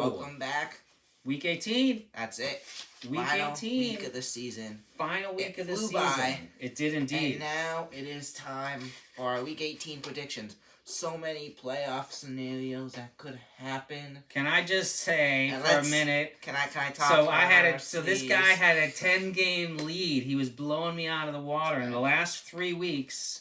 Welcome back. Week 18. That's it. Week Final 18. week of the season. Final week of the flew season. by. It did indeed. And now it is time for our Week 18 predictions. So many playoff scenarios that could happen. Can I just say And for a minute? Can I talk? This guy had a 10-game lead. He was blowing me out of the water. In the last 4 weeks,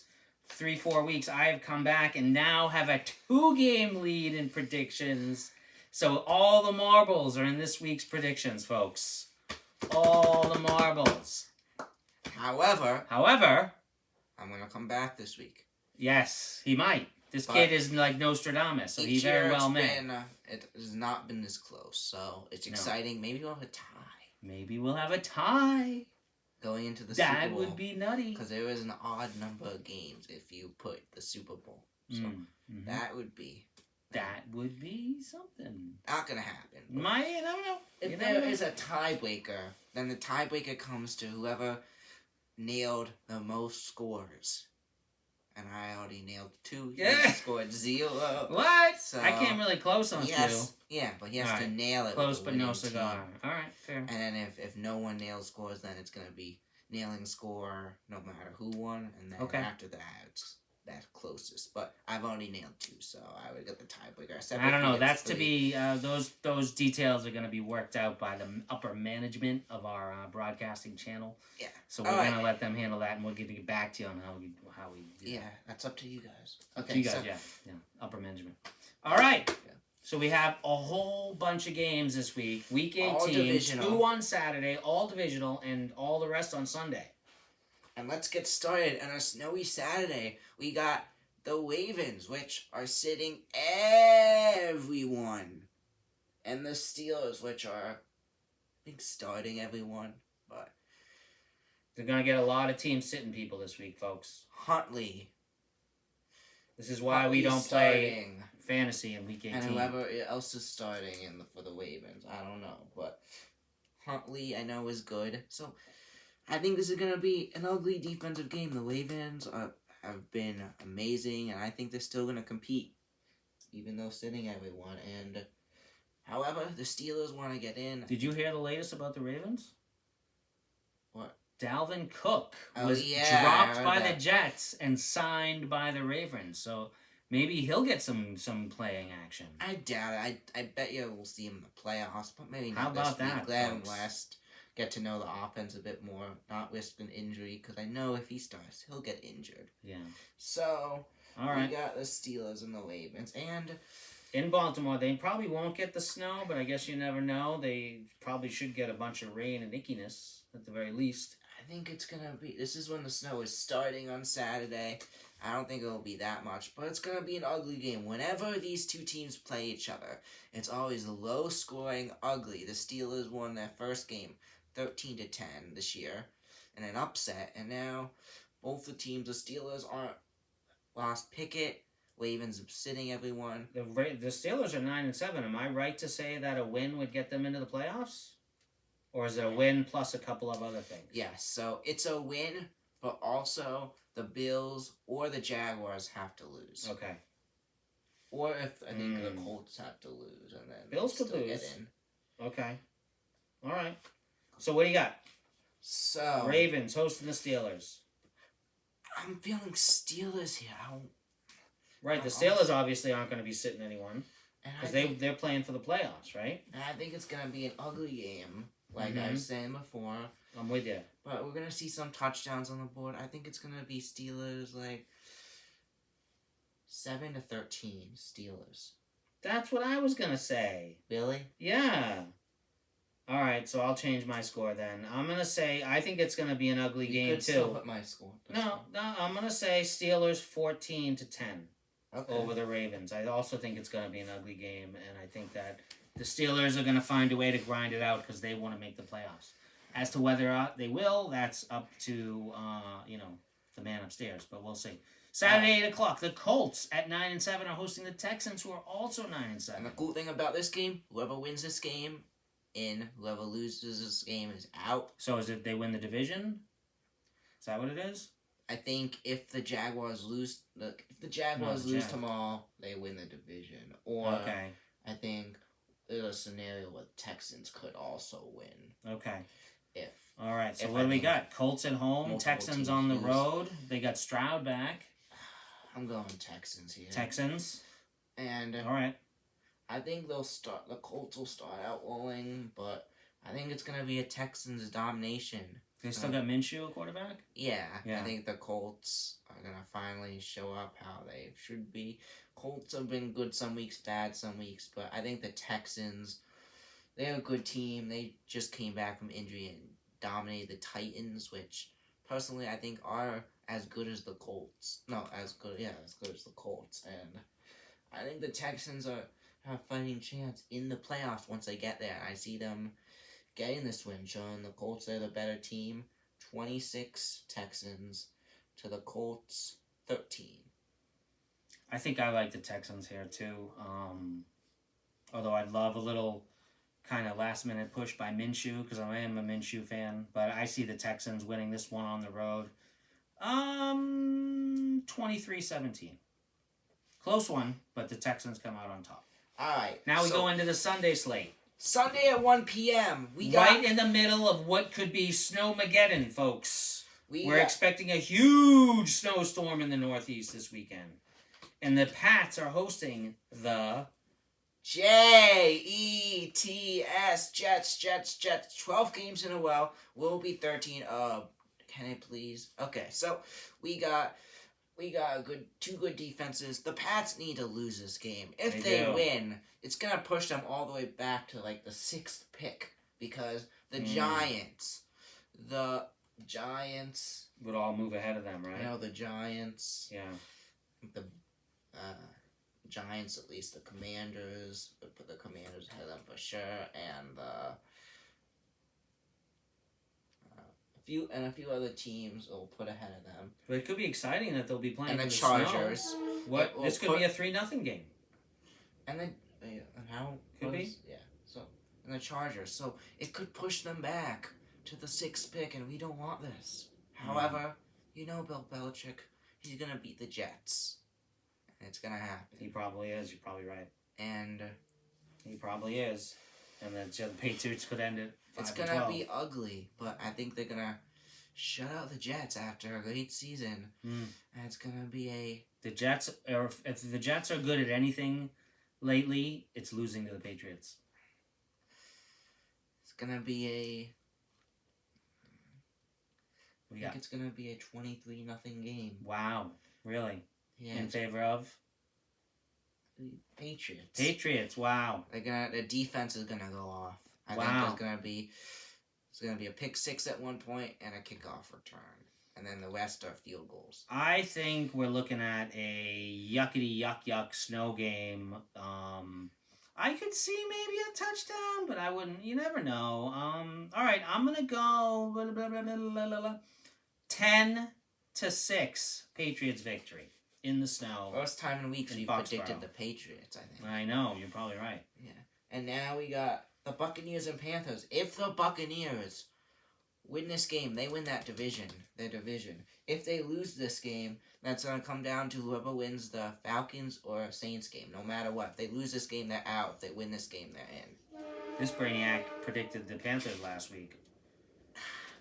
I have come back and now have a 2-game lead in predictions. So all the marbles are in this week's predictions, folks. All the marbles. However, I'm going to come back this week. Yes, he might. This kid is like Nostradamus, so he very well may. It has not been this close, so it's exciting. Maybe we'll have a tie. Going into the Super Bowl. That would be nutty. Because there is an odd number of games if you put the Super Bowl. So that would be something. Not going to happen. You never know. If there is a tiebreaker, then the tiebreaker comes to whoever nailed the most scores. And I already nailed 2. Yeah. He scored 0. What? So, I came really close on 2. Yeah, but he has to nail it. Close but no cigar. All right, fair. And then if no one nails scores, then it's going to be nailing score no matter who won. And then after that, it's that closest. But I've already nailed 2, so I would get the tiebreaker. I don't know. That's 3. To be those details are going to be worked out by the upper management of our broadcasting channel. Yeah. So we're going to let them handle that, and we'll get back to you on how we do. Yeah, that's up to you guys. Okay. You guys, yeah, upper management. All right. Yeah. So we have a whole bunch of games this week. Week 18, 2 on Saturday, all divisional, and all the rest on Sunday. And let's get started. On a snowy Saturday, we got the Ravens, which are sitting everyone. And the Steelers, which are, I think, starting everyone. But they're going to get a lot of teams sitting people this week, folks. Huntley. This is why we don't play fantasy in Week 18. And whoever else is starting for the Ravens. I don't know. But Huntley, I know, is good. So I think this is going to be an ugly defensive game. The Ravens have been amazing, and I think they're still going to compete, even though sitting everyone. And however, the Steelers want to get in. Did you hear the latest about the Ravens? What? Dalvin Cook was dropped by the Jets and signed by the Ravens. So maybe he'll get some playing action. I doubt it. I bet you we'll see him in the playoffs, but maybe not. How about this week. that, Let him get to know the offense a bit more, not risk an injury, because I know if he starts, he'll get injured. Yeah. So, all right. We got the Steelers and the Ravens. And in Baltimore, they probably won't get the snow, but I guess you never know. They probably should get a bunch of rain and ickiness, at the very least. I think it's going to be... This is when the snow is starting on Saturday. I don't think it'll be that much, but it's going to be an ugly game. Whenever these two teams play each other, it's always low-scoring, ugly. The Steelers won their first game 13-10 this year, and an upset. And now, both the teams, the Steelers lost Pickett, Ravens sitting everyone. The Steelers are 9-7. Am I right to say that a win would get them into the playoffs? Or is it a win plus a couple of other things? Yes, so it's a win, but also the Bills or the Jaguars have to lose. Okay. Or if I think the Colts have to lose, and then Bills could lose. Get in. Okay. All right. So what do you got? So Ravens hosting the Steelers. I'm feeling Steelers here. Right, the Steelers obviously aren't going to be sitting anyone because they're playing for the playoffs, right? And I think it's going to be an ugly game, like I was saying before. I'm with you. But we're going to see some touchdowns on the board. I think it's going to be Steelers, like 7-13 Steelers. That's what I was going to say. Really? Yeah. All right, so I'll change my score then. I'm going to say I think it's going to be an ugly game, too. You could still put my score. No, I'm going to say Steelers 14-10 okay. over the Ravens. I also think it's going to be an ugly game, and I think that the Steelers are going to find a way to grind it out because they want to make the playoffs. As to whether or not they will, that's up to, the man upstairs, but we'll see. Saturday, 8 o'clock, the Colts at 9-7 are hosting the Texans, who are also 9-7. And the cool thing about this game, whoever wins this game in, whoever loses this game is out. So is it they win the division? Is that what it is? I think if the Jaguars lose, tomorrow, they win the division. Or okay. I think the a scenario where the Texans could also win. Okay. If All right. So If what I do we think got? Colts at home, multiple Texans teams on the lose. road. They got Stroud back. I'm going Texans here. Texans. And All right. I think the Colts will start out rolling, but I think it's gonna be a Texans domination. They still got Minshew at quarterback? Yeah, Yeah. I think the Colts are gonna finally show up how they should be. Colts have been good some weeks, bad some weeks, but I think the Texans, they're a good team. They just came back from injury and dominated the Titans, which personally I think are as good as the Colts. No, as good as the Colts. And I think the Texans have a fighting chance in the playoffs once they get there. I see them getting this win, showing the Colts they're the better team. 26 Texans to the Colts 13. I think I like the Texans here too. Although I'd love a little kind of last minute push by Minshew because I am a Minshew fan, but I see the Texans winning this one on the road. 23-17. Close one, but the Texans come out on top. All right. Now we go into the Sunday slate. Sunday at 1 p.m. We got Right in the middle of what could be Snowmageddon, folks. We're got- expecting a huge snowstorm in the Northeast this weekend. And the Pats are hosting the Jets. 12 games in a row. Will be 13. Can I please? Okay, so we got two good defenses. The Pats need to lose this game. If They they do. win, it's gonna push them all the way back to like the 6th pick because the Giants, would all move ahead of them, right? you know, the Giants, Yeah. the Giants, at least the Commanders, would put the Commanders ahead of them for sure, and a few other teams will put ahead of them. But it could be exciting that they'll be playing And the in the Chargers. snow. What? will This could be a 3-0 game. And then how Could what be. is- yeah. So and the Chargers. So it could push them back to the 6th pick, and we don't want this. However, you know Bill Belichick, he's gonna beat the Jets, and it's gonna happen. He probably is. You're probably right. And He probably is. And the Patriots could end it 5-12. it's gonna be ugly, but I think they're gonna shut out the Jets after a great season, and it's gonna be The Jets are, if the Jets are good at anything lately, it's losing to the Patriots. it's gonna be a. I Yeah. think it's gonna be a 23-0 game. Wow. Really? Yeah, In favor of the Patriots. Patriots. Wow. The defense is gonna go off. I Wow. think it's gonna be a pick 6 at one point and a kickoff return, and then the rest are field goals. I think we're looking at a yuckity yuck snow game. I could see maybe a touchdown, but I wouldn't. You never know. All right, I'm gonna go 10-6 Patriots victory in the snow. First time in weeks In we Foxborough. predicted the Patriots. I think. I know you're probably right. And now we got the Buccaneers and Panthers. If the Buccaneers win this game, they win that division. Their division. If they lose this game, that's gonna come down to whoever wins the Falcons or Saints game. No matter what, if they lose this game, they're out. If they win this game, they're in. This brainiac predicted the Panthers last week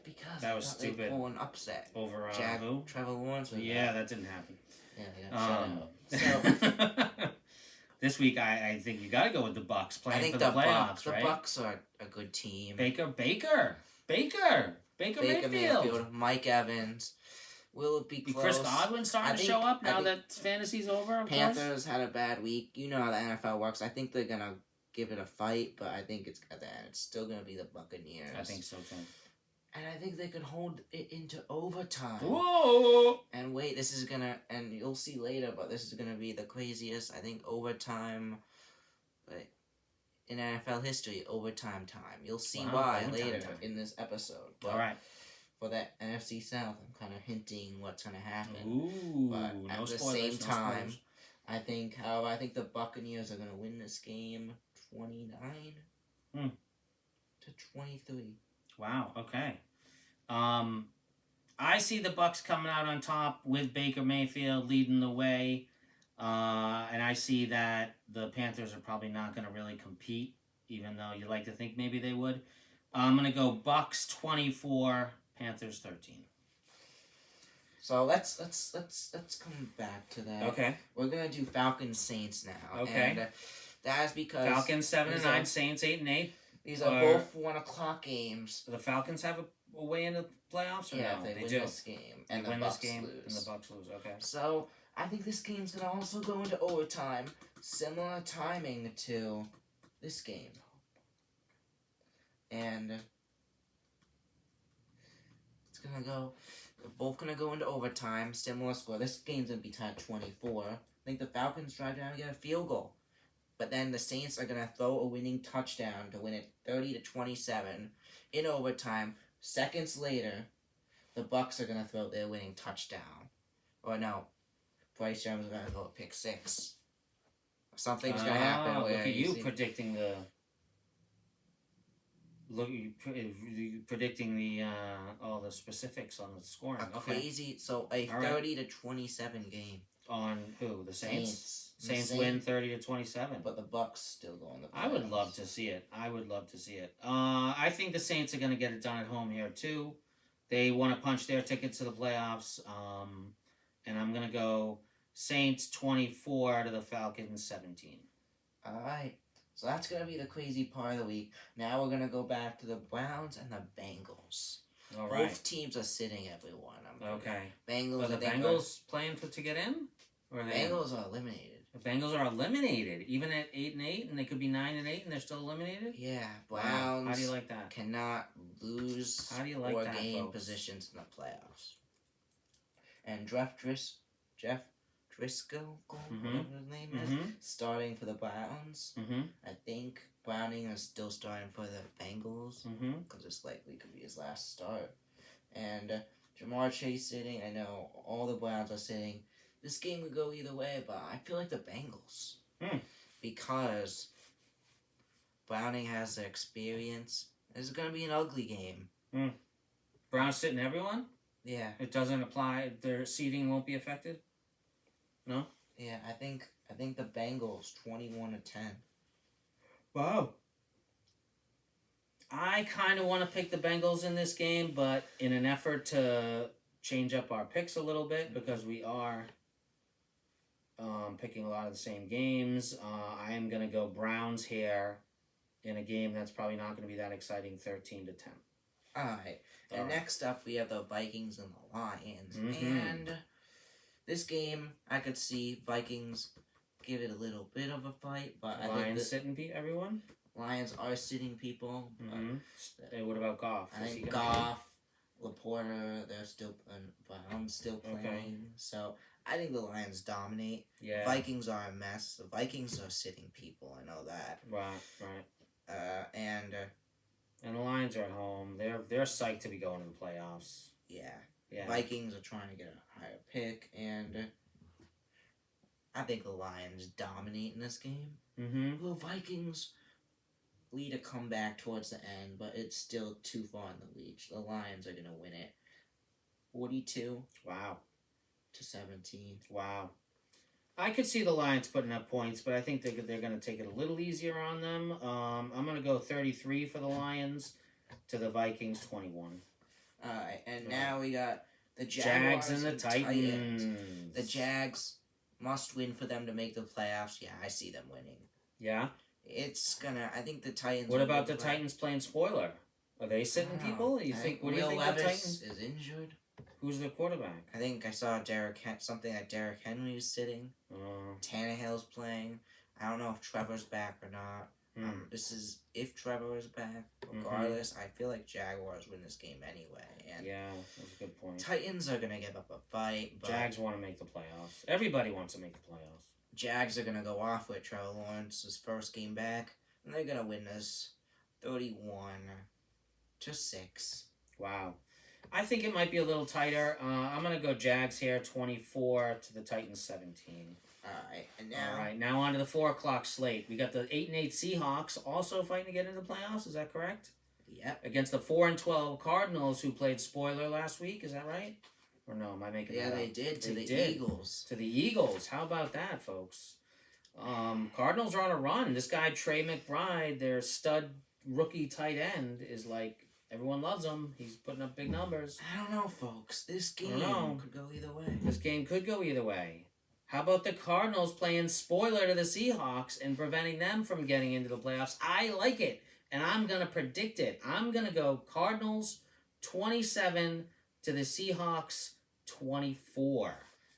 Because That I was thought they'd stupid. pull an upset. over who? Trevor Lawrence. was Yeah, out. that didn't happen. Yeah, they got shut out. So This week, I think you got to go with the Bucks I playing think for the the playoffs, Bucks. right? The Bucks are a good team. Baker Baker Mayfield. Mayfield, Mike Evans. Will it be Be close? Chris Godwin starting I to think- show up I now think that fantasy's over? Of course. Panthers had a bad week. You know how the NFL works. I think they're gonna give it a fight, but I think it's at the end. It's still gonna be the Buccaneers. I think so too. And I think they could hold it into overtime. Whoa! And wait, this is gonna, and you'll see later, but this is gonna be the craziest, I think, overtime, like, in NFL history, overtime time. You'll see Wow, why overtime later time. in this episode. But All right. for that NFC South, I'm kind of hinting what's gonna happen. Ooh, But no at the spoilers, same no time, spoilers. I think the Buccaneers are gonna win this game 29 to 23. Wow. Okay. I see the Bucks coming out on top with Baker Mayfield leading the way, and I see that the Panthers are probably not going to really compete even though you like to think maybe they would. I'm gonna go Bucks 24, Panthers 13. So let's come back to that. Okay. We're gonna do Falcons Saints now. Okay. And that's because Falcons 7-9, Saints 8-8. These are both 1:00 games. Do the Falcons have a way in the playoffs? Or Yeah, no? they win do. this game and they the win Bucks this game lose. and the Bucks lose. Okay. So I think this game's gonna also go into overtime, similar timing to this game. And it's gonna go. They're both gonna go into overtime, similar score. This game's gonna be tied 24. I think the Falcons drive down and get a field goal. But then the Saints are going to throw a winning touchdown to win it 30-27 in overtime. Seconds later, the Bucks are going to throw their winning touchdown. Or no, Bryce Young is going to throw a pick six. Something's going to happen. Look at you predicting the... predicting the all the specifics on the scoring. Crazy, so a 30-27 game. On who? The Saints? Saints win 30-27. But the Bucks still go in the playoffs. I would love to see it. I think the Saints are going to get it done at home here too. They want to punch their ticket to the playoffs. And I'm going to go Saints 24 to the Falcons 17. All right. So that's going to be the crazy part of the week. Now we're going to go back to the Browns and the Bengals. All right. Both teams are sitting everyone. Okay. Bengals. Are the Bengals playing to get in? Or Bengals are eliminated. The Bengals are eliminated, even at 8-8, and they could be 9-8, and they're still eliminated. Yeah, Browns. How do you like that? Cannot lose or gain positions in the playoffs. And Jeff Driscoll, whatever his name is, starting for the Browns. I think Browning is still starting for the Bengals because it's likely could be his last start. And Jamar Chase sitting. I know all the Browns are sitting. This game could go either way, but I feel like the Bengals. Because Browning has the experience. It's going to be an ugly game. Browns sitting everyone? Yeah. It doesn't apply. Their seeding won't be affected? No? Yeah, I think the Bengals 21-10. Wow. I kind of want to pick the Bengals in this game, but in an effort to change up our picks a little bit, because we are picking a lot of the same games, I am going to go Browns here in a game that's probably not going to be that exciting, 13-10. All right. And next up, we have the Vikings and the Lions. And this game, I could see Vikings give it a little bit of a fight, but I think Lions sitting everyone? Lions are sitting people. Hey, what about Goff? I think Goff, Laporta, they're still Brown's still playing. Okay. So I think the Lions dominate. Yeah. Vikings are a mess. The Vikings are sitting people. I know that. Right. And the Lions are at home. They're psyched to be going to the playoffs. Yeah. Vikings are trying to get a higher pick, and I think the Lions dominate in this game. The Vikings lead a comeback towards the end, but it's still too far in the reach. The Lions are going to win it 42. Wow. To 17. Wow. I could see the Lions putting up points, but I think they're going to take it a little easier on them. I'm going to go 33 for the Lions to the Vikings 21. Alright, and now we got the Jags and the Titans. The Jags must win for them to make the playoffs. Yeah, I see them winning. Yeah? I think the Titans... What about the Titans playing spoiler? Are they sitting people? What do you think Will the Titans... is injured. Who's the quarterback? I think I saw something like Derrick Henry is sitting. Tannehill's playing. I don't know if Trevor's back or not. This is if Trevor is back. Regardless, I feel like Jaguars win this game anyway. And yeah, that's a good point. Titans are gonna give up a fight. But Jags want to make the playoffs. Everybody wants to make the playoffs. Jags are gonna go off with Trevor Lawrence's first game back, and they're gonna win this 31-6. Wow. I think it might be a little tighter. I'm going to go Jags here, 24 to the Titans, 17. All right, now on to the 4 o'clock slate. We got the 8-8 Seahawks also fighting to get into the playoffs. Is that correct? Yep. Against the 4-12 Cardinals, who played spoiler last week. Is that right? Or no? Am I making that up? Yeah, they did to the Eagles. To the Eagles. How about that, folks? Cardinals are on a run. This guy Trey McBride, their stud rookie tight end, is like everyone loves him. He's putting up big numbers. I don't know, folks. This I don't game know. could go either way. This game could go either way. How about the Cardinals playing spoiler to the Seahawks and preventing them from getting into the playoffs? I like it, and I'm going to predict it. I'm going to go Cardinals 27 to the Seahawks 24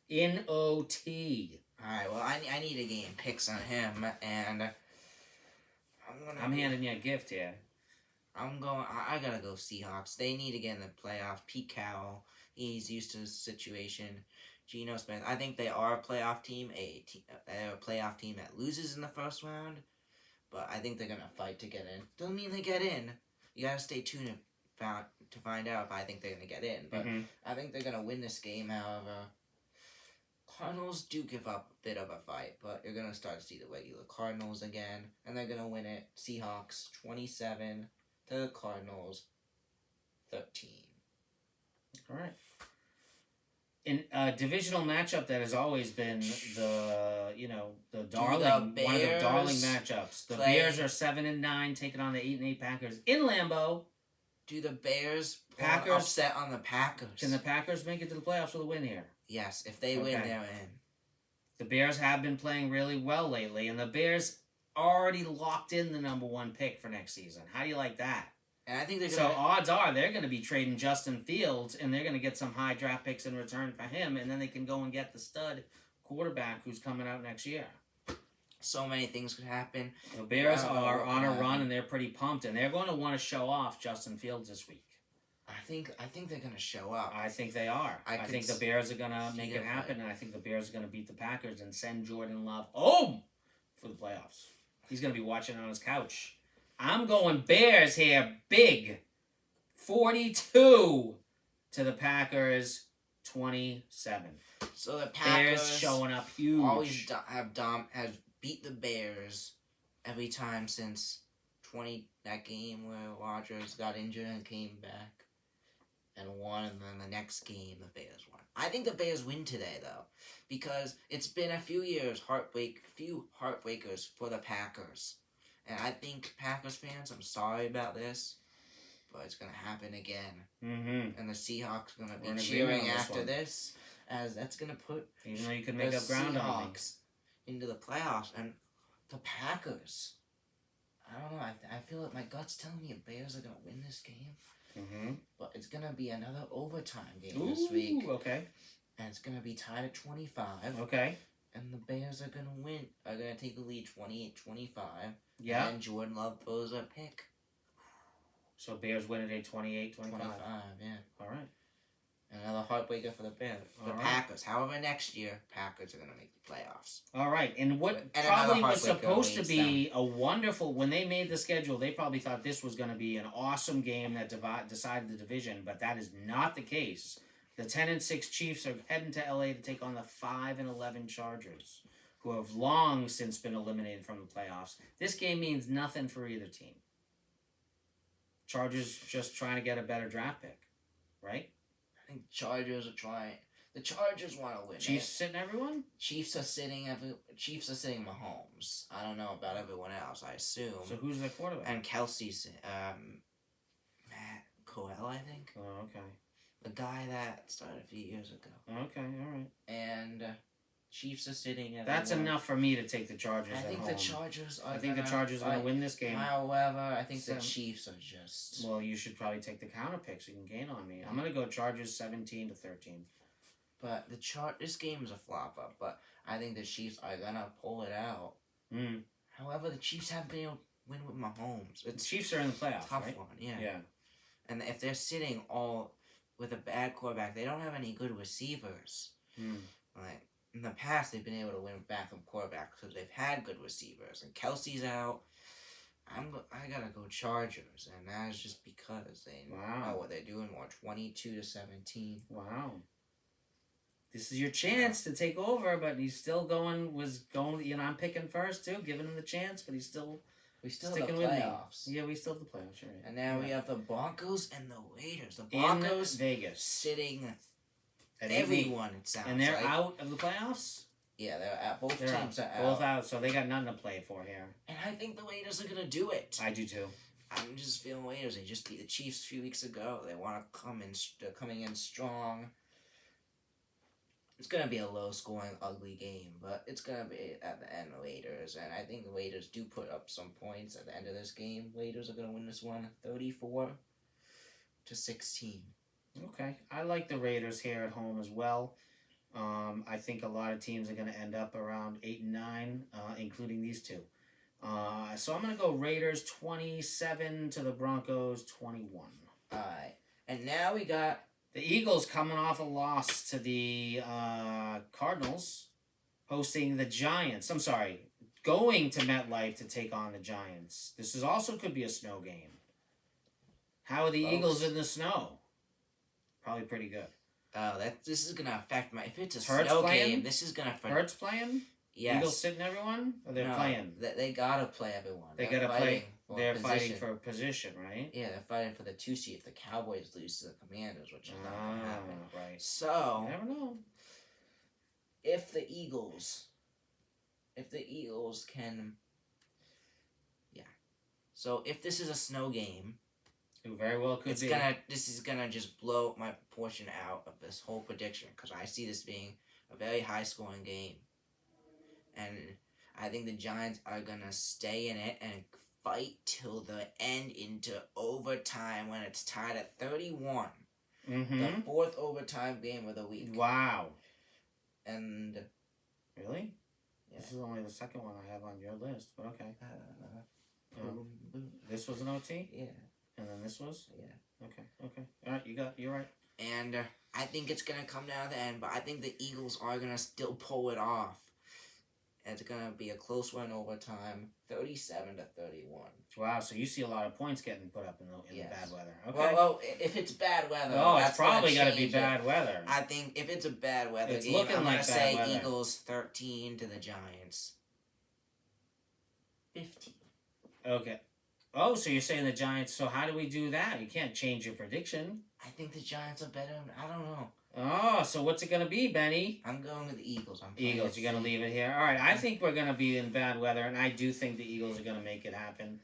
in OT. All right. Well, I need to gain picks on him, and I'm handing you a gift here. I'm going. I gotta go Seahawks. They need to get in the playoff. Pete Carroll, he's used to the situation. Geno Smith. I think they are a playoff team. They're a playoff team that loses in the first round, but I think they're gonna fight to get in. Doesn't mean they get in. You gotta stay tuned to find out if I think they're gonna get in. But I think they're gonna win this game. However, Cardinals do give up a bit of a fight, but you're gonna start to see the regular Cardinals again, and they're gonna win it. Seahawks 27 to the Cardinals 13. All right. In a divisional matchup that has always been the darling one of the darling matchups. The Bears are 7-9 taking on the 8-8 Packers in Lambeau. Do the Bears Packers upset on the Packers? Can the Packers make it to the playoffs with a win here? Yes, if they win, they're in. The Bears have been playing really well lately, and the Bears already locked in the number 1 pick for next season. How do you like that? And I think they're So odds are they're going to be trading Justin Fields, and they're going to get some high draft picks in return for him, and then they can go and get the stud quarterback who's coming out next year. So many things could happen. The Bears are on a run, and they're pretty pumped, and they're going to want to show off Justin Fields this week. I think they're going to show up. I think they are. I think the Bears are going to make it happen, and I think the Bears are going to beat the Packers and send Jordan Love home for the playoffs. He's going to be watching on his couch. I'm going Bears here, big. 42 to the Packers, 27. So the Packers Bears showing up huge. Always have beat the Bears every time since that game where Rodgers got injured and came back and won, and then the next game the Bears won. I think the Bears win today though, because it's been a few years few heartbreakers for the Packers. And I think Packers fans, I'm sorry about this, but it's going to happen again. Mm-hmm. And the Seahawks are going to be cheering after this, as that's going to put even though you can make up ground on me, into the playoffs. And the Packers, I don't know, I feel like my gut's telling me the Bears are going to win this game. Mm-hmm. But it's going to be another overtime game this week. Okay. And it's going to be tied at 25. Okay. And the Bears are going to win. Are going to take the lead 28-25. Yeah. And Jordan Love throws a pick. So Bears win at 28-25. 25, yeah. All right. Another heartbreaker for the Bears. The Packers. However, next year, Packers are going to make the playoffs. All right. And what probably was supposed to be a wonderful... When they made the schedule, they probably thought this was going to be an awesome game that decided the division, but that is not the case. The 10-6 Chiefs are heading to LA to take on the 5-11 Chargers, who have long since been eliminated from the playoffs. This game means nothing for either team. Chargers just trying to get a better draft pick, right? I think Chargers are trying. The Chargers want to win. Chiefs sitting everyone? Chiefs are sitting Mahomes. I don't know about everyone else, I assume. So who's their quarterback? And Kelsey's Matt Corral, I think. Oh, okay. The guy that started a few years ago. Okay, all right. And Chiefs are sitting at... That's enough for me to take the Chargers at home. the Chargers are I think the Chargers are going to win this game. However, I think the Chiefs are just... Well, you should probably take the counter pick so you can gain on me. I'm going to go Chargers 17-13. But this game is a flop-up, but I think the Chiefs are going to pull it out. Mm. However, the Chiefs haven't been able to win with Mahomes. The Chiefs are in the playoffs, tough right? one, yeah. Yeah. And if they're sitting all with a bad quarterback, they don't have any good receivers. Mm. Like, in the past, they've been able to win with backup quarterbacks because they've had good receivers. And Kelsey's out. I gotta go Chargers, and that's just because they know what they're doing more. 22-17. Wow. This is your chance to take over, but he's still going. I'm picking first too, giving him the chance, but he's still. We still sticking have the with playoffs. Me. Yeah, we still have the playoffs. Right. And now we have the Broncos and the Raiders. The Broncos in Vegas sitting at everyone. It sounds and they're like. out of the playoffs. Yeah, they're out. Both They're teams are both out. out, so they got nothing to play for here. And I think the Raiders are gonna do it. I do too. I'm just feeling Raiders. They just beat the Chiefs a few weeks ago. They want to come in. They're coming in strong. It's gonna be a low-scoring, ugly game, but it's gonna be at the end Raiders, and I think the Raiders do put up some points at the end of this game. Raiders are gonna win this one, 34-16. Okay, I like the Raiders here at home as well. I think a lot of teams are going to end up around 8 and 9, including these two. So I'm going to go Raiders 27 to the Broncos 21. All right, and now we got The Eagles coming off a loss to the Cardinals, hosting the Giants. I'm sorry, going to MetLife to take on the Giants. This is also could be a snow game. How are the Folks. Eagles in the snow? Probably pretty good. this is gonna affect my. If it's a Hurts snow playing? game, this is gonna affect. Hurts playing? Yes. Eagles sitting everyone? Or they're No, playing? They gotta play everyone. They They're gotta play. fighting for They're position. fighting for a position, right? Yeah, they're fighting for the 2 seed if the Cowboys lose to the Commanders, which is not gonna happen. Right. So You never know. if the Eagles can, yeah. So if this is a snow game, It very well could be. this is gonna just blow my portion out of this whole prediction because I see this being a very high scoring game, and I think the Giants are gonna stay in it and fight till the end into overtime when it's tied at 31. Mm-hmm. The 4th overtime game of the week. Wow. And Really? Yeah. This is only the second one I have on your list, but okay. This was an OT? yeah, And then this was? yeah. Okay. Alright, you're right. And I think it's gonna come down to the end, but I think the Eagles are gonna still pull it off. And it's gonna be a close one overtime, 37-31. Wow, so you see a lot of points getting put up in the Yes. bad weather. Okay. Well, if it's bad weather, Oh, it's that's gonna probably got to be change it. bad weather. I think if it's a bad weather It's game, looking I'm like gonna bad say weather. Eagles 13 to the Giants 15. Okay. Oh, so you're saying the Giants. So how do we do that? You can't change your prediction. I think the Giants are better. I don't know. Oh, so what's it going to be, Benny? I'm going with the Eagles. I'm playing Eagles, it you're going to safe. leave it here. All right, I think we're going to be in bad weather, and I do think the Eagles are going to make it happen.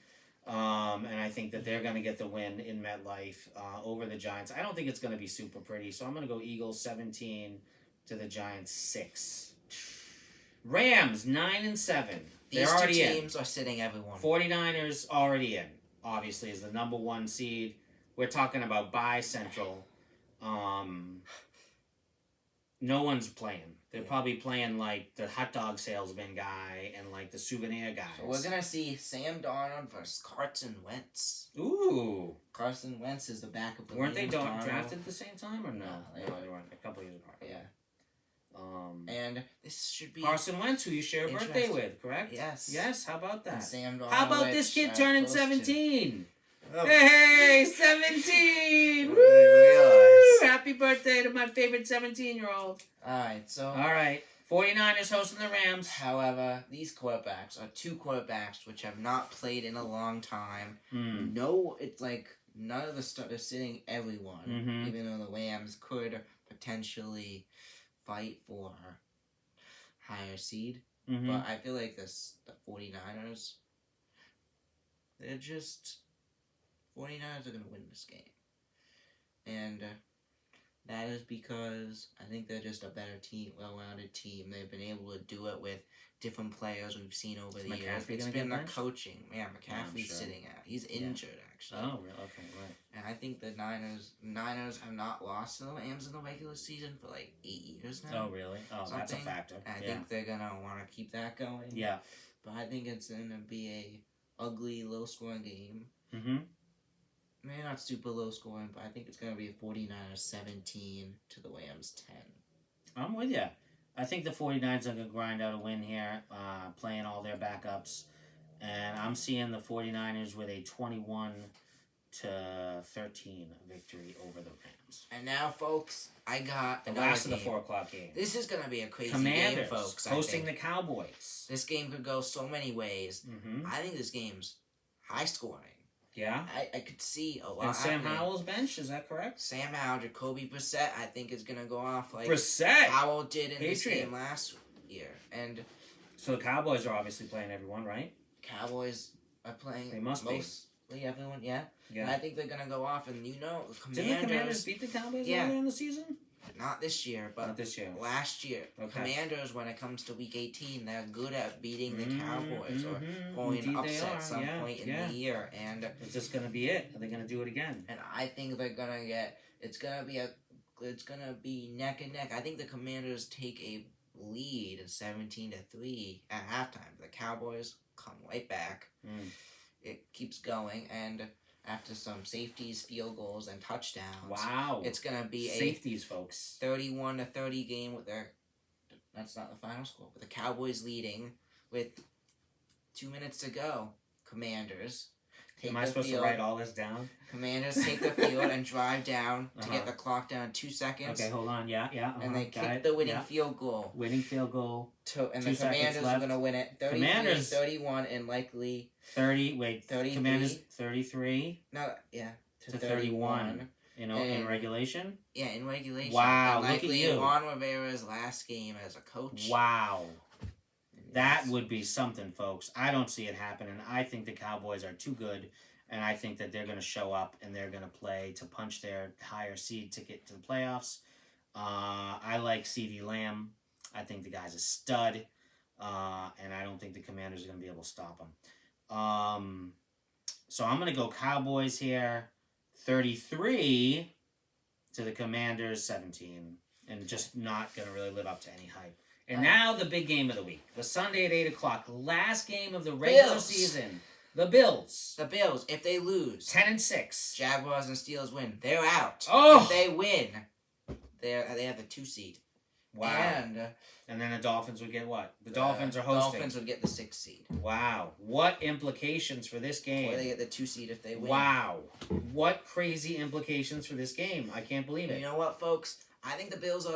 And I think that they're going to get the win in MetLife over the Giants. I don't think it's going to be super pretty, so I'm going to go Eagles 17 to the Giants 6. Rams 9 and 7. They're These two already in. teams are sitting everyone. 49ers already in. Obviously, is the number 1 seed. We're talking about bye central. No one's playing. They're probably playing like the hot dog salesman guy and like the souvenir guys. So we're gonna see Sam Darnold versus Carson Wentz. Ooh. Carson Wentz is the backup. of Weren't they Darnold. drafted at the same time or no? No, No, they they weren't. A couple years apart. Yeah, and this should be Carson Wentz, who you share a birthday Interesting. with, correct? Yes. Yes, how about and that? Sam Darnold. How about this kid turning close to- 17? Oh, Hey, 17! I Woo! didn't realize. Happy birthday to my favorite 17-year-old. Alright, so All right. 49ers hosting the Rams. however, these quarterbacks are 2 quarterbacks which have not played in a long time. Hmm. No, it's like none of the starters sitting everyone, Mhm. even though the Rams could potentially fight for a higher seed. Mm-hmm. But I feel like the 49ers, they're just 49ers are going to win this game. And that is because I think they're just a better team, well-rounded team. They've been able to do it with different players we've seen over the years. McCaffrey It's gonna been get the benched? coaching. Yeah, McCaffrey's sure. sitting out. He's injured, actually. Oh, really? Okay, right. And I think the Niners have not lost to the Rams in the regular season for like 8 years now. Oh, really? Oh, that's a Something. factor. And I Yeah. think they're going to want to keep that going. Yeah. But I think it's going to be a ugly, low-scoring game. Mm-hmm. Maybe not super low-scoring, but I think it's going to be a 49ers 17 to the Rams 10. I'm with you. I think the 49ers are going to grind out a win here, playing all their backups. And I'm seeing the 49ers with a 21-13 victory over the Rams. And now, folks, I got The another last of the game. 4 o'clock game. This is going to be a crazy Commanders game, folks. I hosting think. the Cowboys. This game could go so many ways. Mm-hmm. I think this game's high-scoring. Yeah. I could see a lot. And Sam happening. Howell's bench, is that correct? Sam Howell, Jacoby Brissett, I think is going to go off like Brissett! Howell did in this Patriot. game last year. And So the Cowboys are obviously playing everyone, right? Cowboys are playing They must be. mostly everyone, yeah. Yeah. And I think they're gonna go off, and Didn't the Commanders beat the Cowboys Yeah. earlier in the season? not this year, but Not this year. last year. Okay. Commanders, when it comes to Week 18, they're good at beating the Cowboys or Mhm. going Indeed they upset are. some Yeah, point in yeah. the year. And Is this gonna be it? Are they gonna do it again? I think they're gonna get. It's gonna be neck and neck. I think the Commanders take a lead 17-3 at halftime. The Cowboys come right back. Mm. It keeps going, and after some safeties, field goals, and touchdowns, Wow. it's gonna be Safeties, folks. 31-30 game with their. That's not the final score, but the Cowboys leading with 2 minutes to go. Commanders. Am I supposed to write all this down? Commanders take the field and drive down to get Uh-huh. the clock down 2 seconds. Okay, hold on. Yeah. And they got kick it. the winning Yeah. field goal. Winning field goal. And 2 the seconds Commanders are left. going to win it 33-31 and likely 33. Commanders 33 to To 31. in And- regulation. Yeah, in regulation. Wow, And look at likely you. Juan Rivera's last game as a coach. Wow. That would be something, folks. I don't see it happening. I think the Cowboys are too good, and I think that they're going to show up and they're going to play to punch their higher seed ticket to the playoffs. I like CeeDee Lamb. I think the guy's a stud, and I don't think the Commanders are going to be able to stop him. So I'm going to go Cowboys here, 33 to the Commanders, 17, and just not going to really live up to any hype. And now the big game of the week. The Sunday at 8 o'clock. Last game of the regular Bills. season. The Bills. The Bills, if they lose, 10-6. Jaguars and Steelers win, they're out. Oh! If they win, they have the 2 seed. Wow. And then the Dolphins would get what? The Dolphins are hosting. Dolphins would get the 6th seed. Wow. What implications for this game? Or they get the 2 seed if they win. Wow. What crazy implications for this game. I can't believe it. You know what, folks? I think the Bills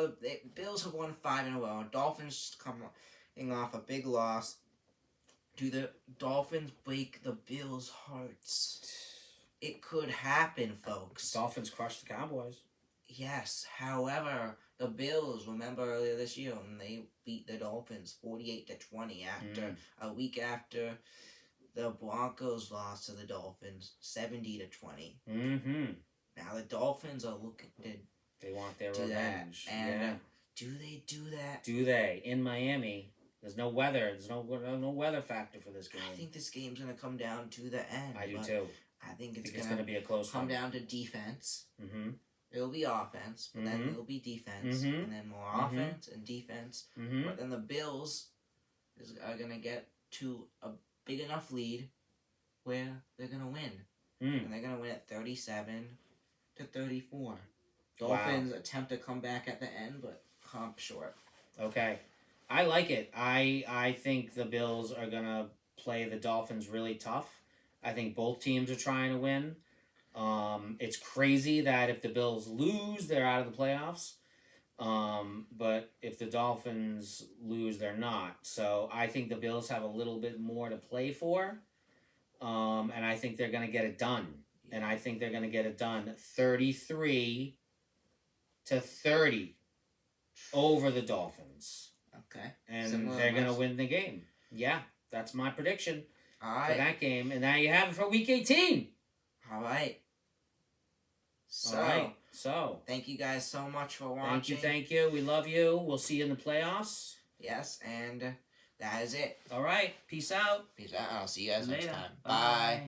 have won 5 in a row. Dolphins coming off a big loss. Do the Dolphins break the Bills' hearts? It could happen, folks. Dolphins crushed the Cowboys. Yes. However, the Bills, remember earlier this year when they beat the Dolphins 48-20 after a week after the Broncos lost to the Dolphins 70-20. Mm-hmm. Now the Dolphins are looking to They want their do that. revenge. And yeah. do they do that? Do they? In Miami. There's no weather. There's no weather factor for this game. I think this game's gonna come down to the end. I do but too. I think it's It's gonna going to be a close come one. down to defense. Mm-hmm. It'll be offense, but then Mhm. it'll be defense, Mhm. and then more Mhm. offense and defense. Mm-hmm. But then the Bills are gonna get to a big enough lead where they're gonna win, Mm. and they're gonna win at 37-34. Dolphins attempt to come back at the end, but come short. Okay. I like it. I think the Bills are going to play the Dolphins really tough. I think both teams are trying to win. It's crazy that if the Bills lose, they're out of the playoffs. But if the Dolphins lose, they're not. So I think the Bills have a little bit more to play for. And I think they're going to get it done. And I think they're going to get it done 33-30 over the Dolphins. Okay. And Similar they're going to list. win the game. Yeah, that's my prediction All for right. that game. And now you have it for Week 18. All right. So, All right. So, thank you guys so much for watching. thank you. We love you. We'll see you in the playoffs. Yes, and that is it. All right. Peace out. Peace out. I'll see you guys next Later. time. Bye.